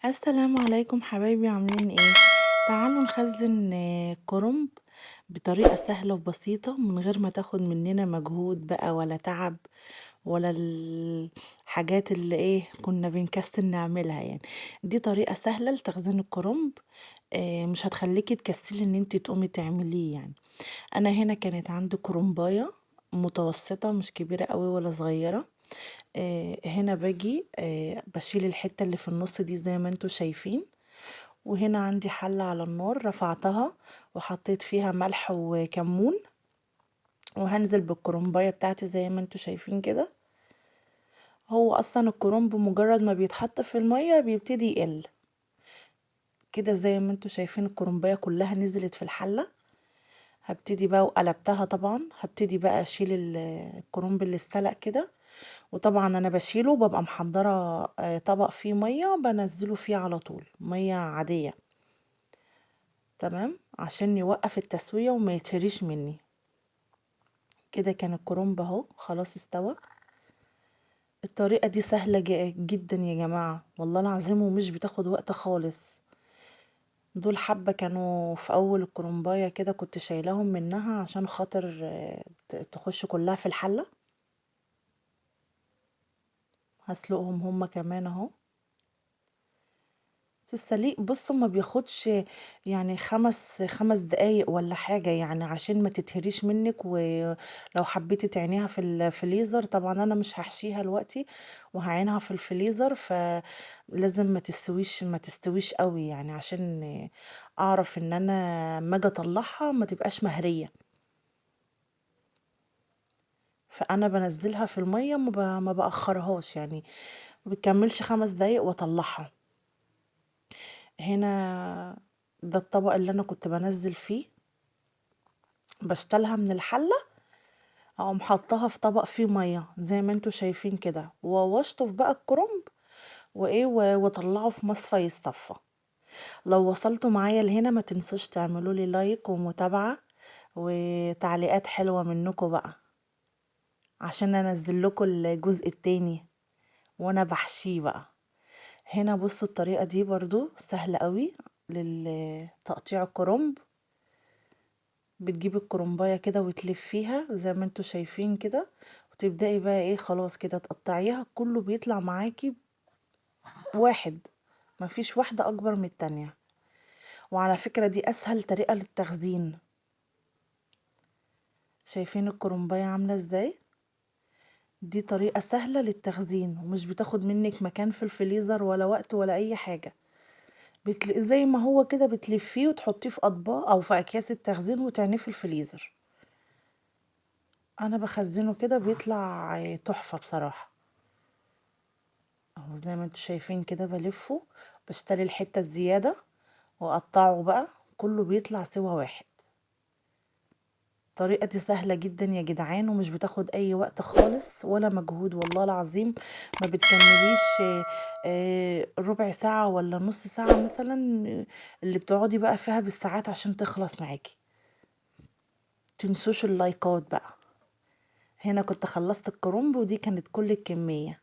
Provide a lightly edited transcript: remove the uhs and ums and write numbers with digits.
السلام عليكم حبايبي، عاملين ايه؟ تعالوا نخزن كرنب بطريقة سهلة وبسيطة من غير ما تاخد مننا مجهود بقى ولا تعب ولا الحاجات اللي ايه كنا بنكسل نعملها يعني. دي طريقة سهلة لتخزين الكرنب. مش هتخليكي تكسلي ان انت تقومي تعمليه يعني. انا هنا كانت عندي كرنباية متوسطة، مش كبيرة قوي ولا صغيرة. هنا باجي بشيل الحتة اللي في النص دي زي ما انتوا شايفين. وهنا عندي حلة على النار رفعتها وحطيت فيها ملح وكمون، وهنزل بالكرنباية بتاعتي زي ما انتوا شايفين كده. هو اصلا الكرنب مجرد ما بيتحط في المية بيبتدي يقل كده زي ما انتوا شايفين. الكرنباية كلها نزلت في الحلة. هبتدي بقى وقلبتها طبعا، هبتدي بقى اشيل الكرنب اللي استلق كده. وطبعا انا بشيله ببقى محضرة طبق فيه مية بنزله فيه على طول، مية عادية تمام عشان يوقف التسوية وما يتهريش مني. كده كان الكرنب اهو خلاص استوى. الطريقة دي سهلة جدا يا جماعة والله العظيم، ومش بتاخد وقت خالص. دول حبة كانوا في اول الكرنباية كده، كنت شايلاهم منها عشان خاطر تخش كلها في الحلة. هسلقهم هما كمان اهو. السليق بصوا ما بياخدش يعني خمس دقايق ولا حاجة يعني، عشان ما تتهريش منك. ولو حبيتي تعينيها في الفريزر، طبعا انا مش هحشيها دلوقتي وهعينها في الفريزر، فلازم ما تستويش قوي يعني، عشان اعرف ان انا ما اجي اطلعها ما تبقاش مهرية. فانا بنزلها في المية ما باخرهاش يعني، ما بتكملش 5 دقايق واطلعها. هنا ده الطبق اللي انا كنت بنزل فيه، بشتلها من الحلة، اقوم حطها في طبق فيه مية زي ما انتوا شايفين كده، واشطف بقى الكرنب وايه واطلعه في مصفى يتصفى. لو وصلتوا معايا لهنا ما تنسوش تعملوا لي لايك ومتابعة وتعليقات حلوة منكم بقى، عشان انزل لكم الجزء التاني وانا بحشيه بقى. هنا بصوا الطريقة دي برضو سهلة قوي للتقطيع الكرنب. بتجيبي الكرنبايه كده وتلفيها زي ما انتوا شايفين كده، وتبدأي بقى ايه خلاص كده تقطعيها، كله بيطلع معاكي واحد، مفيش واحدة اكبر من التانية. وعلى فكرة دي اسهل طريقة للتخزين. شايفين الكرنبايه عاملة ازاي؟ دي طريقة سهلة للتخزين ومش بتاخد منك مكان في الفريزر ولا وقت ولا اي حاجة. زي ما هو كده بتلفيه وتحطيه في اطباق او في اكياس التخزين وتعنيه في الفريزر. انا بخزنه كده بيطلع تحفة بصراحة. اهو زي ما انتوا شايفين كده بلفه، بشتري الحتة الزيادة واقطعه بقى، كله بيطلع سوا واحد. الطريقة دي سهلة جدا يا جدعان، ومش بتاخد اي وقت خالص ولا مجهود والله العظيم. ما بتكمليش ربع ساعة ولا نص ساعة مثلا، اللي بتقعدي بقى فيها بالساعات عشان تخلص معاكي. تنسوش اللايكات بقى. هنا كنت خلصت الكرنب ودي كانت كل الكمية.